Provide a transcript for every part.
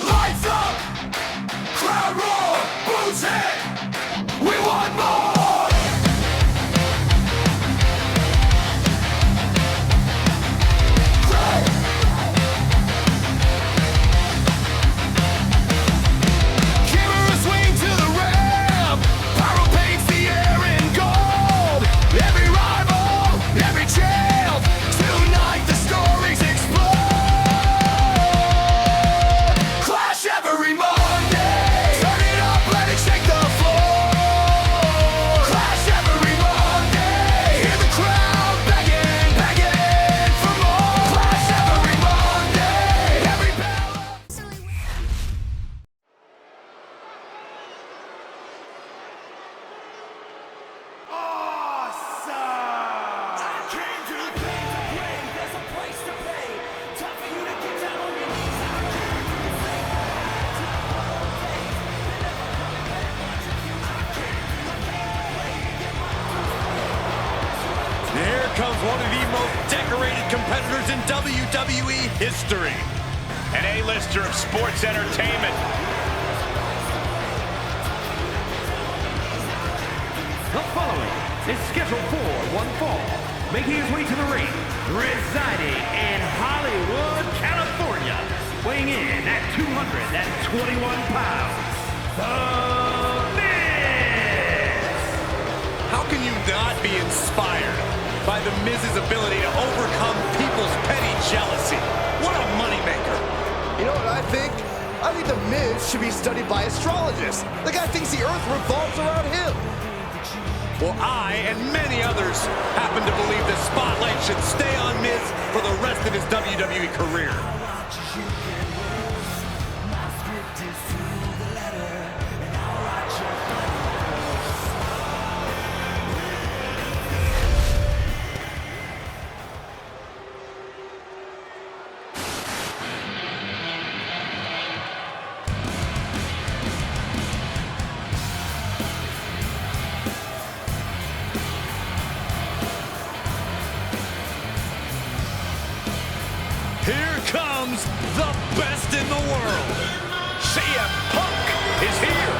Lights up, crowd roar, boots hit, we want more. Here comes one of the most decorated competitors in WWE history. An A-lister of sports entertainment. The following is scheduled for one fall, making his way to the ring, residing in Hollywood, California, weighing in at 221 pounds, The Miz! How can you not be inspired by The Miz's ability to overcome people's petty jealousy? What a moneymaker. You know what I think? I think The Miz should be studied by astrologists. The guy thinks the earth revolves around him. Well, I and many others happen to believe the spotlight should stay on Miz for the rest of his WWE career. Here comes the best in the world. CM Punk is here.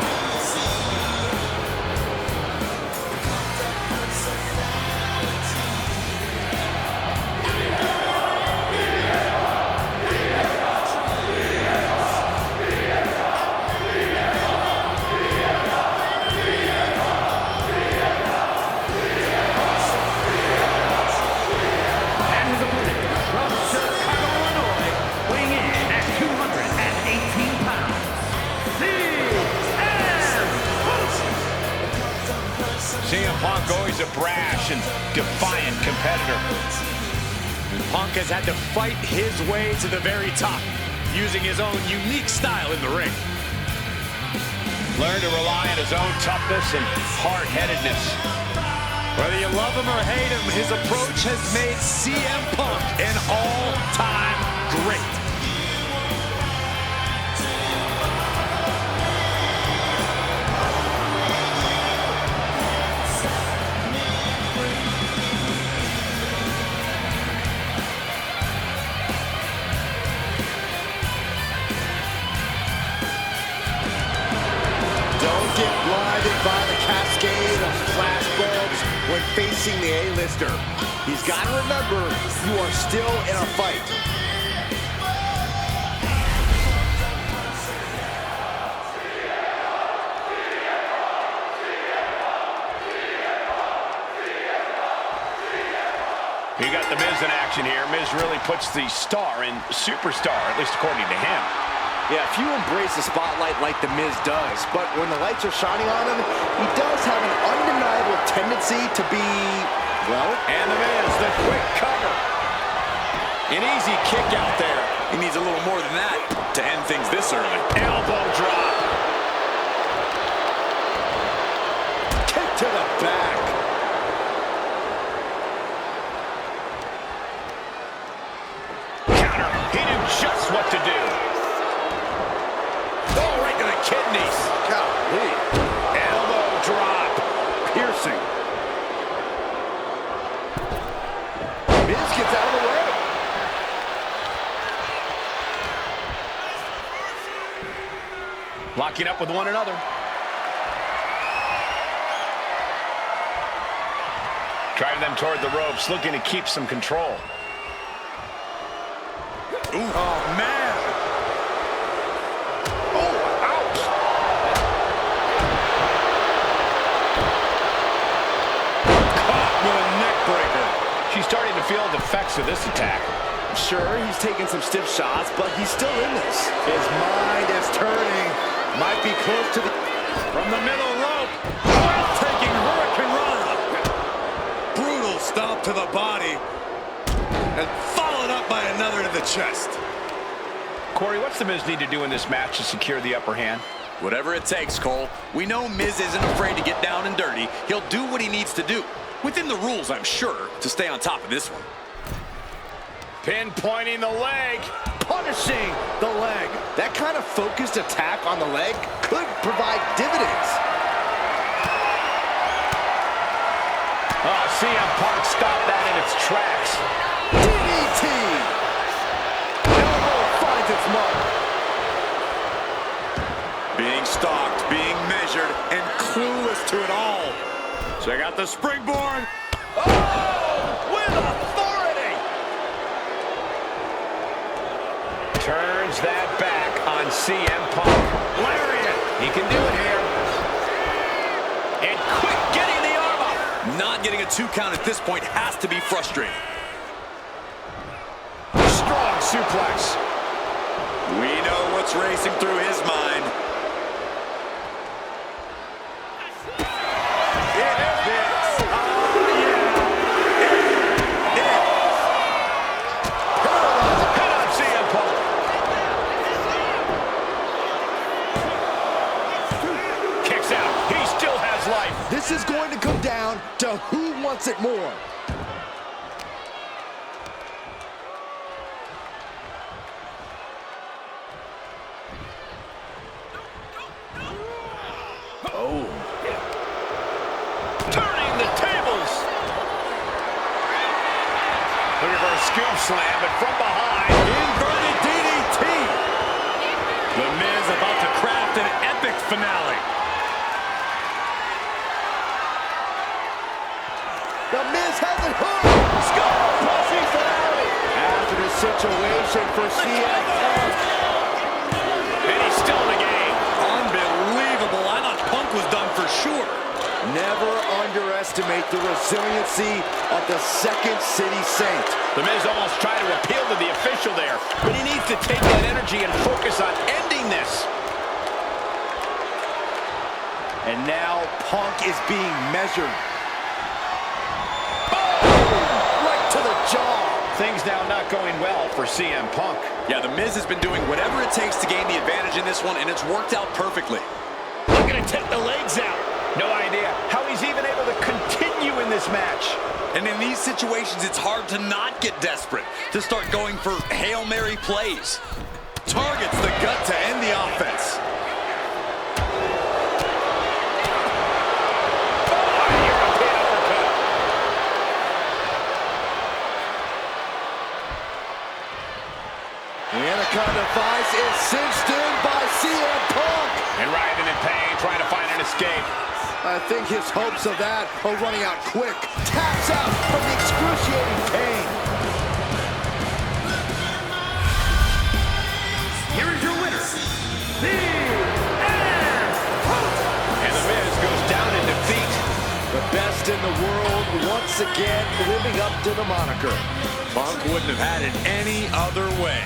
CM Punk, always a brash and defiant competitor. Punk has had to fight his way to the very top, using his own unique style in the ring. Learn to rely on his own toughness and hard-headedness. Whether you love him or hate him, his approach has made CM Punk an all-time great. Get blinded by the cascade of flashbulbs when facing the A-lister. He's got to remember, you are still in a fight. You got the Miz in action here. Miz really puts the star in superstar, at least according to him. Yeah, few embrace the spotlight like the Miz does, but when the lights are shining on him, he does have an undeniable tendency to be, well... And the Miz, the quick cover. An easy kick out there. He needs a little more than that to end things this early. Elbow drop. Kick to the back. Counter. He knew just what to do. Oh, right to the kidneys. Golly. Elbow drop. Piercing. Miz gets out of the way. Locking up with one another. Driving them toward the ropes, looking to keep some control. Ooh. Oh, man. Oh, ouch! Caught with a neck breaker. She's starting to feel the effects of this attack. Sure, he's taking some stiff shots, but he's still in this. His mind is turning. Might be close to the... From the middle rope. Breathtaking Hurricane Rana. Brutal stomp to the body. And followed up by another to the chest. Corey, what's the Miz need to do in this match to secure the upper hand? Whatever it takes, Cole. We know Miz isn't afraid to get down and dirty. He'll do what he needs to do. Within the rules, I'm sure, to stay on top of this one. Pinpointing the leg. Punishing the leg. That kind of focused attack on the leg could provide dividends. Oh, CM Punk stopped that in its tracks. DDT. Elbow finds its mark. Being stalked, being measured, and clueless to it all. Check out the springboard. Oh, with authority. Turns that back on CM Punk. Lariat. He can do it here. And quick getting the arm up. Not getting a 2 count at this point has to be frustrating. Strong suplex. We know what's racing through his mind. This is going to come down to who wants it more. Oh. Turning the tables. Looking for a scoop slam, but from behind. Inverted DDT. The Miz about to craft an epic finale. The Miz has it hooked. Skull-crushing finale. After the situation for CM Punk. And he's still in the game. Unbelievable. I thought Punk was done for sure. Never underestimate the resiliency of the Second City Saint. The Miz almost tried to appeal to the official there, but he needs to take that energy and focus on ending this. And now Punk is being measured. To the jaw. Things now not going well for CM Punk. Yeah, The Miz has been doing whatever it takes to gain the advantage in this one, and it's worked out perfectly. Looking to take the legs out. No idea how he's even able to continue in this match. And in these situations, it's hard to not get desperate, to start going for Hail Mary plays. Targets the gut to end the offense. The Anaconda Vice is cinched in by CM Punk. And writhing in pain, trying to find an escape. I think his hopes of that are running out quick. Taps out from the excruciating pain. Here is your winner, CM Punk. And The Miz goes down in defeat. The best in the world once again living up to the moniker. Punk wouldn't have had it any other way.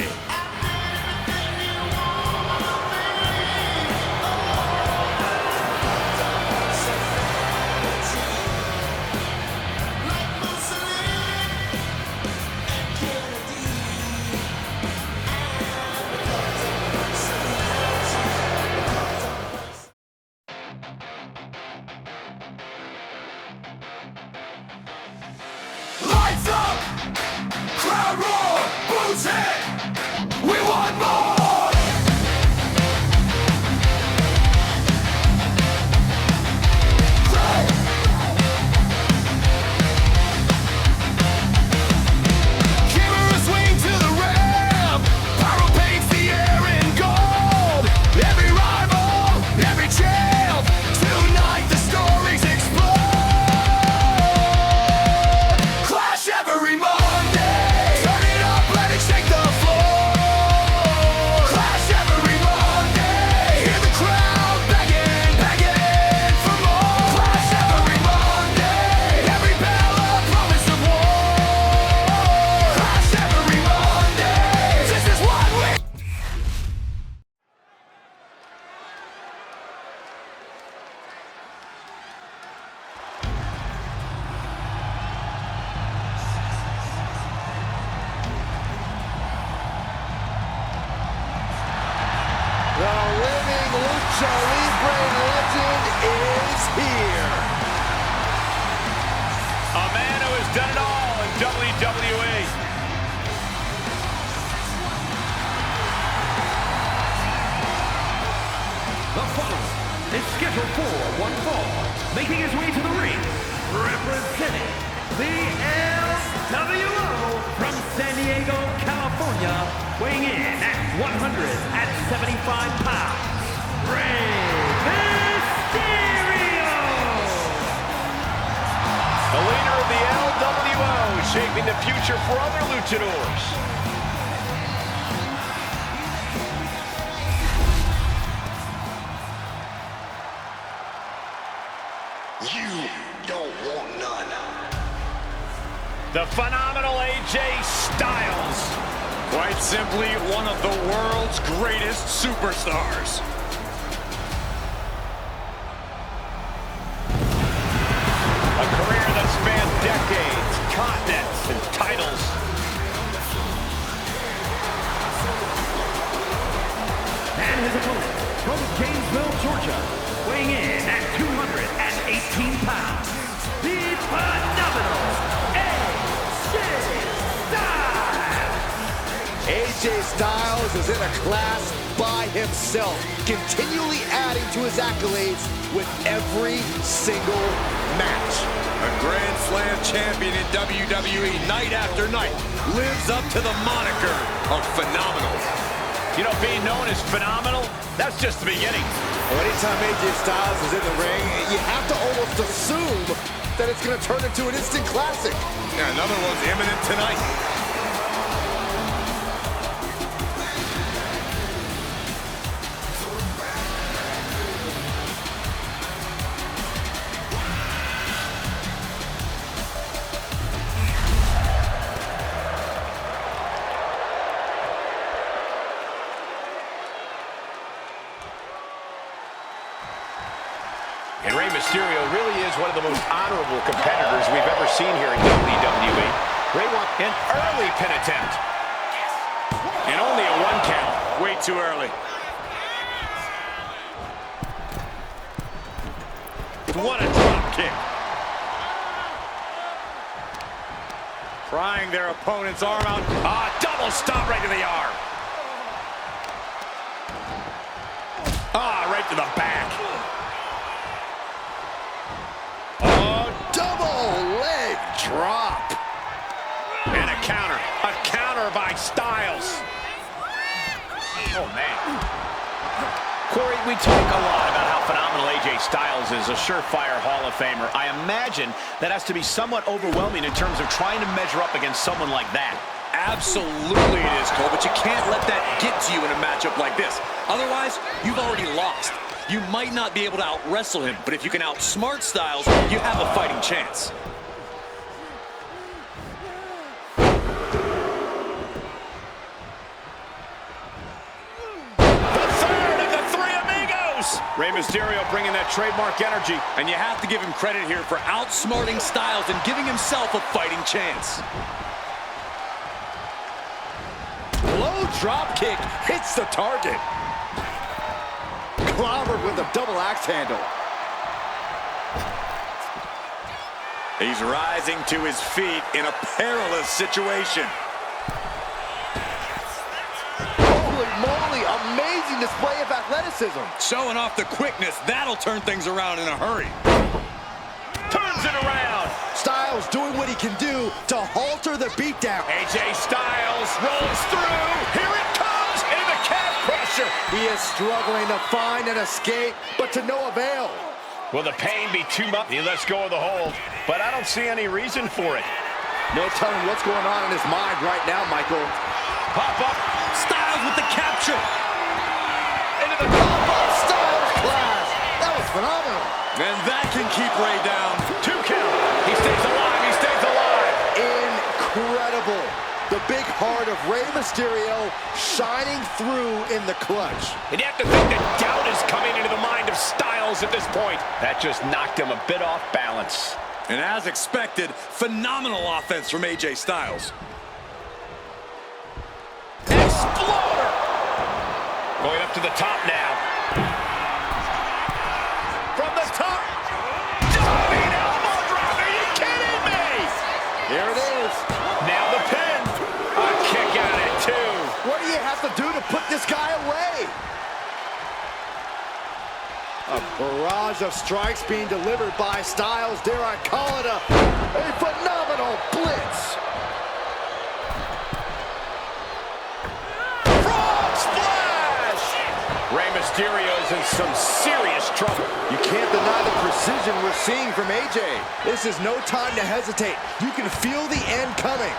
Lights up! Crowd roar! Boots hit! Celebrate Legend is here. A man who has done it all in WWE. The following is scheduled for one fall, making his way to the ring, representing the LWO from San Diego, California, weighing in at 175 pounds, Rey Mysterio! The leader of the LWO, shaping the future for other luchadors. You don't want none. The phenomenal AJ Styles. Quite simply, one of the world's greatest superstars. A career that spanned decades, continents, and titles. And his opponent from Gainesville, Georgia, weighing in at 218 pounds, the phenomenal AJ Styles! AJ Styles is in a class by himself, continually adding to his accolades with every single match. A Grand Slam champion in WWE night after night lives up to the moniker of phenomenal. You know, being known as phenomenal, that's just the beginning. Well, anytime AJ Styles is in the ring, you have to almost assume that it's going to turn into an instant classic. Yeah, another one's imminent tonight. And Rey Mysterio really is one of the most honorable competitors we've ever seen here in WWE. Rey won an early pin attempt. And only a 1 count. Way too early. What a drop kick. Prying their opponent's arm out. Double stomp right to the arm. Right to the back. Double leg drop. And a counter. A counter by Styles. Oh, man. Corey, we talk a lot about how phenomenal AJ Styles is, a surefire Hall of Famer. I imagine that has to be somewhat overwhelming in terms of trying to measure up against someone like that. Absolutely it is, Cole, but you can't let that get to you in a matchup like this. Otherwise, you've already lost. You might not be able to out-wrestle him, but if you can outsmart Styles, you have a fighting chance. Rey Mysterio bringing that trademark energy. And you have to give him credit here for outsmarting Styles and giving himself a fighting chance. Low drop kick hits the target. Clobbered with a double axe handle. He's rising to his feet in a perilous situation. Holy moly, amazing display of athleticism. Showing off the quickness, that'll turn things around in a hurry. Turns it around. Styles doing what he can do to halter the beatdown. AJ Styles rolls through. Here it comes into the calf crusher. He is struggling to find an escape, but to no avail. Will the pain be too much? He lets go of the hold, but I don't see any reason for it. No telling what's going on in his mind right now, Michael. Pop up. Styles with the capture. Into the Styles clash. That was phenomenal. And that can keep Rey down. 2 count. He stays alive. He stays alive. Incredible. The big heart of Rey Mysterio shining through in the clutch. And you have to think that doubt is coming into the mind of Styles at this point. That just knocked him a bit off balance. And as expected, phenomenal offense from AJ Styles. Exploder! Going up to the top now. Barrage of strikes being delivered by Styles. Dare I call it a phenomenal blitz. Frog splash! Rey Mysterio's in some serious trouble. You can't deny the precision we're seeing from AJ. This is no time to hesitate. You can feel the end coming.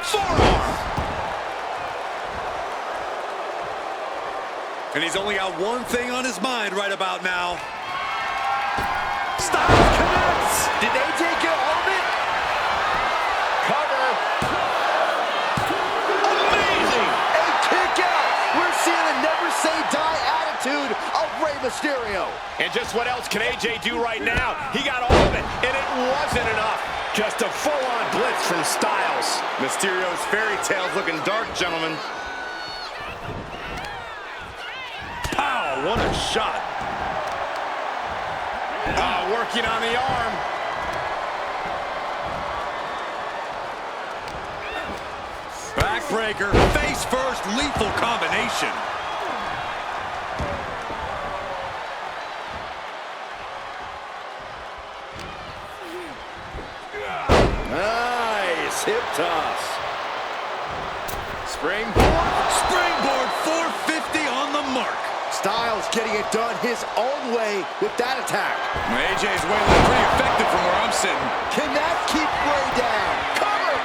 Forearm! And he's only got one thing on his mind right about now. Styles connects. Did AJ get all of it? Cover. Amazing! A kick out. We're seeing a never say die attitude of Rey Mysterio. And just what else can AJ do right now? He got all of it, and it wasn't enough. Just a full-on blitz from Styles. Mysterio's fairy tale's looking dark, gentlemen. Pow, what a shot. Working on the arm. Backbreaker, face first, lethal combination. Nice hip toss. Springboard. Springboard 450 on the mark. Styles getting it done his own way with that attack. AJ's way looks pretty effective from where I'm sitting. Can that keep Rey down? Cover!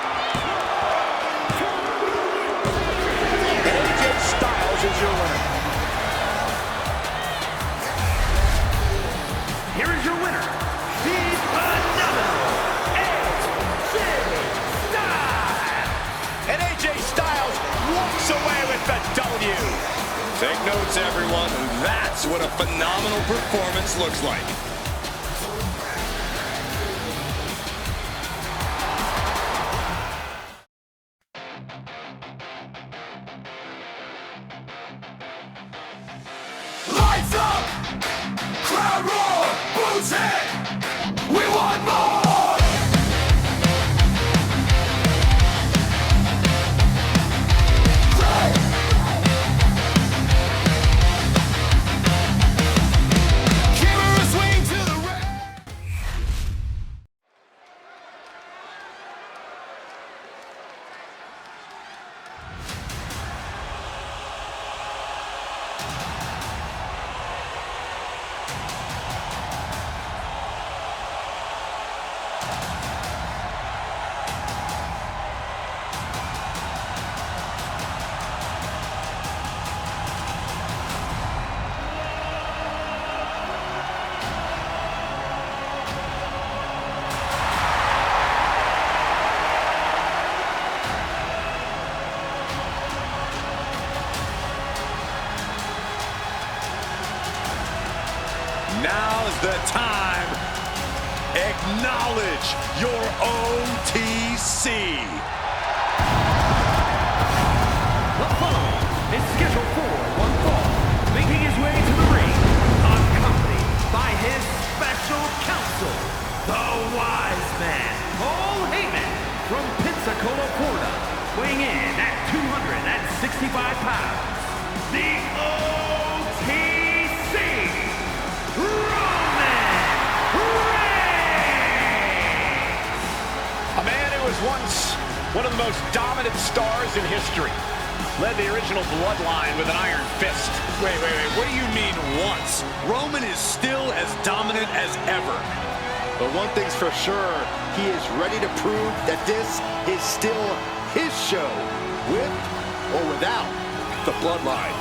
And AJ Styles is your winner. Here is your winner, the phenomenal AJ Styles. And AJ Styles walks away with the W. Take notes, everyone. That's what a phenomenal performance looks like. Lights up! Crowd roar! Boots hit! We want more! Give her a swing to the right! Now's the time. Acknowledge your OTC. The following is scheduled for one fall, making his way to the ring, accompanied by his special counsel, the wise man, Paul Heyman, from Pensacola, Florida, weighing in at 265 pounds, the OTC, Roman Reigns! A man who was once one of the most dominant stars in history. Led the original bloodline with an iron fist. Wait. What do you mean once? Roman is still as dominant as ever. But one thing's for sure, he is ready to prove that this is still his show, with or without the bloodline.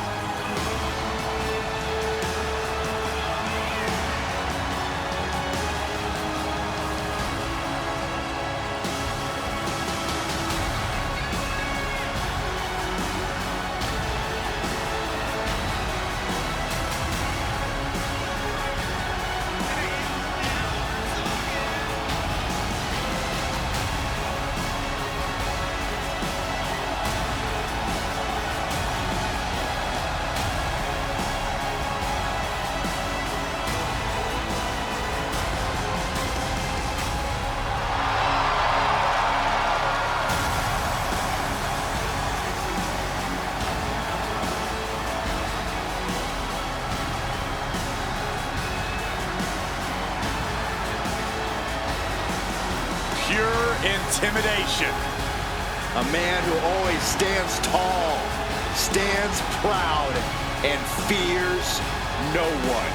intimidation. A man who always stands tall, stands proud, and fears no one.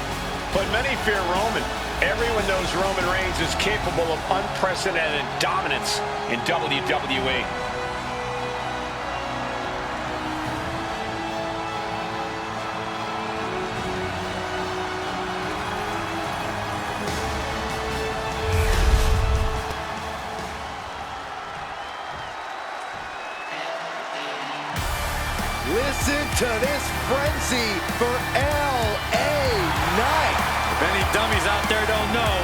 But many fear Roman. Everyone knows Roman Reigns is capable of unprecedented dominance in WWE. Listen to this frenzy for LA Knight. If any dummies out there don't know,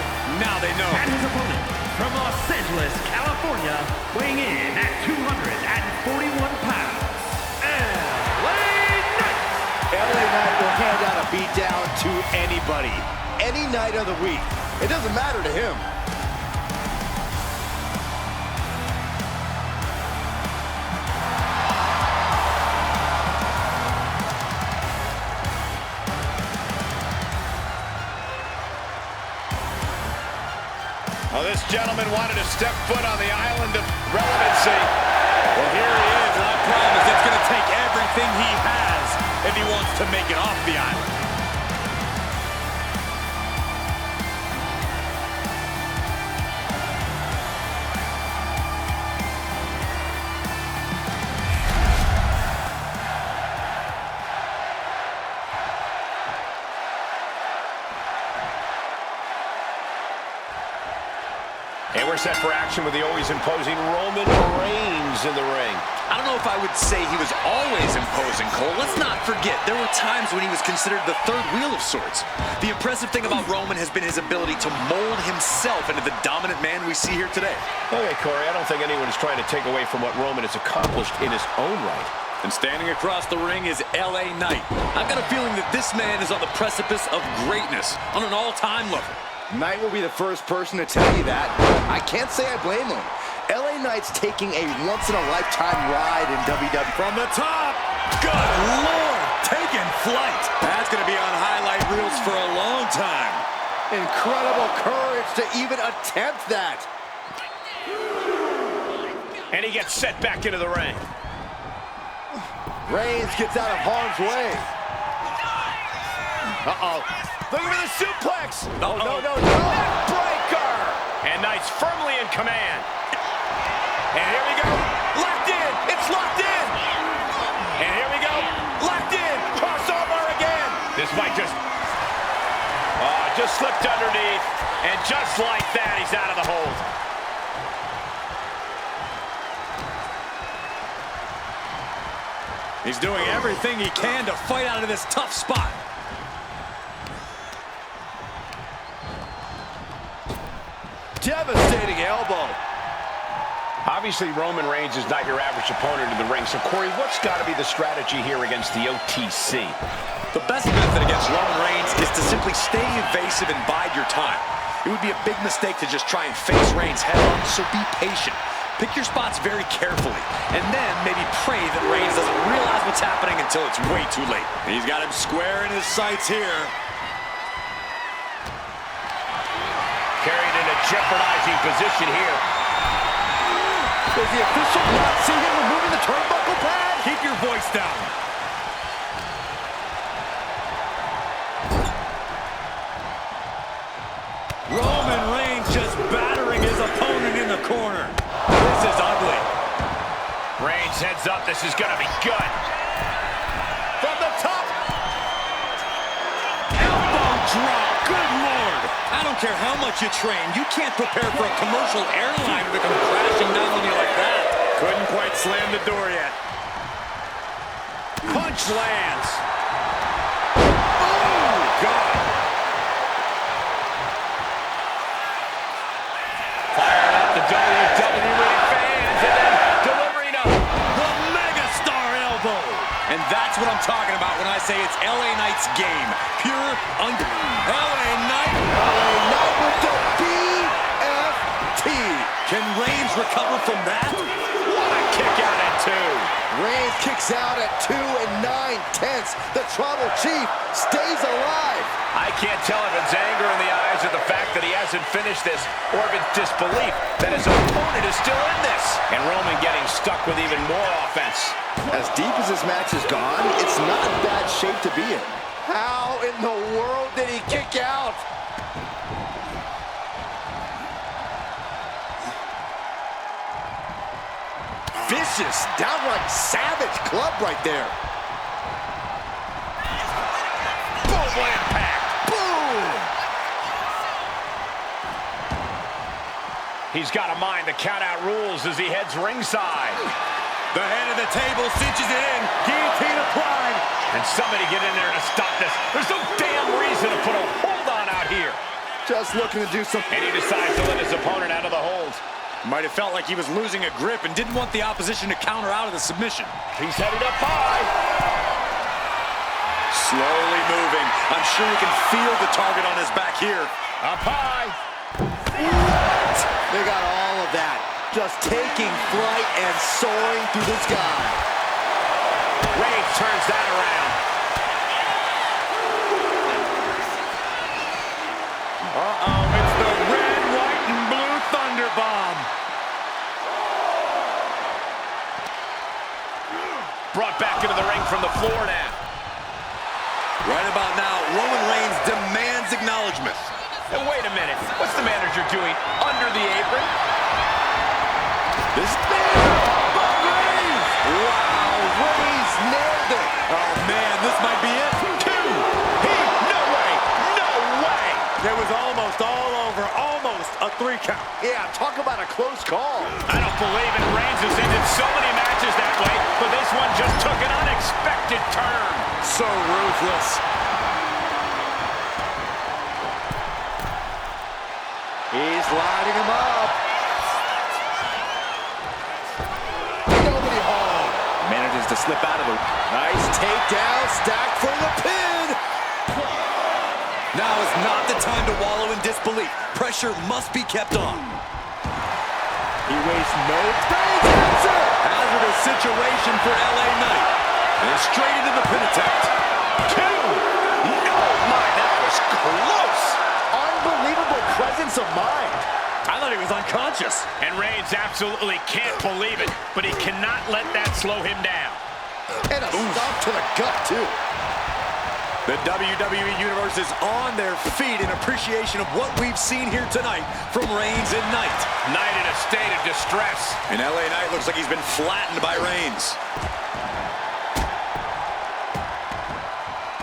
now they know. And his opponent from Los Angeles, California, weighing in at 241 pounds, LA Knight. LA Knight will hand out a beatdown to anybody, any night of the week. It doesn't matter to him. Well, this gentleman wanted to step foot on the island of relevancy. Well, here he is, and I promise it's going to take everything he has if he wants to make it off the island. And we're set for action with the always imposing Roman Reigns in the ring. I don't know if I would say he was always imposing, Cole. Let's not forget, there were times when he was considered the third wheel of sorts. The impressive thing about Roman has been his ability to mold himself into the dominant man we see here today. Okay, Corey, I don't think anyone is trying to take away from what Roman has accomplished in his own right. And standing across the ring is LA Knight. I've got a feeling that this man is on the precipice of greatness on an all-time level. Knight will be the first person to tell you that. I can't say I blame him. LA Knight's taking a once-in-a-lifetime ride in WWE. From the top, good Lord, taking flight. That's going to be on highlight reels for a long time. Incredible courage to even attempt that. And he gets set back into the ring. Reigns gets out of harm's way. Uh-oh. Looking for the suplex. Oh, no. Neckbreaker! And Knight's firmly in command. And here we go. Locked in. It's locked in. And here we go. Locked in. Crossover again. This might just slipped underneath. And just like that, he's out of the hold. He's doing everything he can to fight out of this tough spot. Devastating elbow. Obviously, Roman Reigns is not your average opponent in the ring. So, Corey, what's got to be the strategy here against the OTC? The best method against Roman Reigns is to simply stay evasive and bide your time. It would be a big mistake to just try and face Reigns head on, so be patient. Pick your spots very carefully, and then maybe pray that Reigns doesn't realize what's happening until it's way too late. He's got him square in his sights here. Carried in a jeopardizing position here. Does the official not see him removing the turnbuckle pad? Keep your voice down. Roman Reigns just battering his opponent in the corner. This is ugly. Reigns heads up. This is going to be good. From the top. Elbow drop. Good Lord. I don't care how much you train. You can't prepare for a commercial airliner to come crashing down on you like that. Couldn't quite slam the door yet. Punch lands. Oh, God. Firing up the WWE fans and then delivering a The megastar elbow. And that's what I'm talking about when I say it's LA Knight's game. Pure under. LA Knight. LA Knight with the BFT. Can Reigns recover from that? what a kick out at two. Reigns kicks out at 2 9/10. The Tribal Chief stays alive. I can't tell if it's anger in the eyes or the fact that he hasn't finished this, or if it's disbelief that his opponent is still in this. And Roman getting stuck with even more offense. As deep as this match has gone, it's not a bad shape to be in. How in the world did he kick out? Vicious, downright savage club right there. Boom, what impact. Boom! He's got a mind to count out rules as he heads ringside. The head of the table cinches it in. Guillotine applied. And somebody get in there to stop this. There's no damn reason to put a hold on out here. Just looking to do some... And he decides to let his opponent out of the hold. Might have felt like he was losing a grip and didn't want the opposition to counter out of the submission. He's headed up high. Slowly moving. I'm sure you can feel the target on his back here. Up high. They got all of that. Just taking flight and soaring through the sky. Reigns turns that around. Uh-oh, it's the red, white, and blue Thunder Bomb. Brought back into the ring from the floor now. Right about now, Roman Reigns demands acknowledgement. And wait a minute, what's the manager doing under the apron? This man, Reigns! Wow, Reigns nailed it. Oh man, this might be it. No way, no way! It was almost all over, almost a 3 count. Yeah, talk about a close call. I don't believe it. Reigns has ended so many matches that way, but this one just took an unexpected turn. So ruthless. He's lining him up. Nobody home. Manages to slip out of it. Nice takedown, stacked for the pin. Now is not the time to wallow in disbelief. Pressure must be kept on. He wastes no time. Answer. Hazardous situation for LA Knight. And straight into the pin attempt. 2. Oh my, that was close. Unbelievable presence of mind. I thought he was unconscious. And Reigns absolutely can't believe it, but he cannot let that slow him down. And a stomp to the gut, too. The WWE Universe is on their feet in appreciation of what we've seen here tonight from Reigns and Knight. Knight in a state of distress. And LA Knight looks like he's been flattened by Reigns.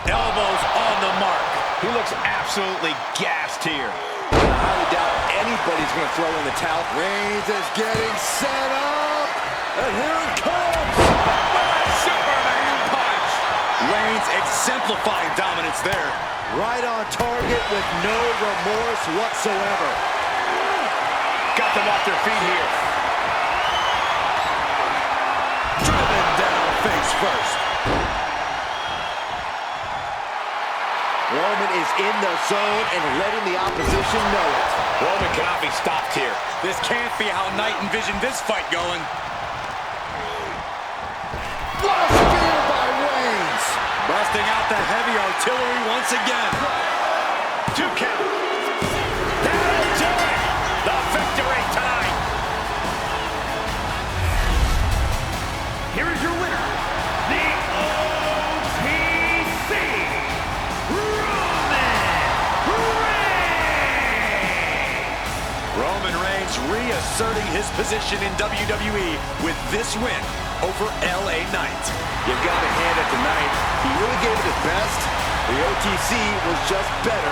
Elbows on the mark. He looks absolutely gassed here. I highly doubt anybody's going to throw in the towel. Reigns is getting set up. And here it comes. Superman punch. Reigns exemplifying dominance there. Right on target with no remorse whatsoever. Got them off their feet here. Driven down face first. Roman is in the zone and letting the opposition know it. Roman cannot be stopped here. This can't be how Knight envisioned this fight going. What a spear by Reigns. Busting out the heavy artillery once again. 2 count. That'll do it. The victory tonight. Here is your winner, the OTC, Roman Reigns reasserting his position in WWE with this win over LA Knight. You've got to hand it to Knight. He really gave it his best. The OTC was just better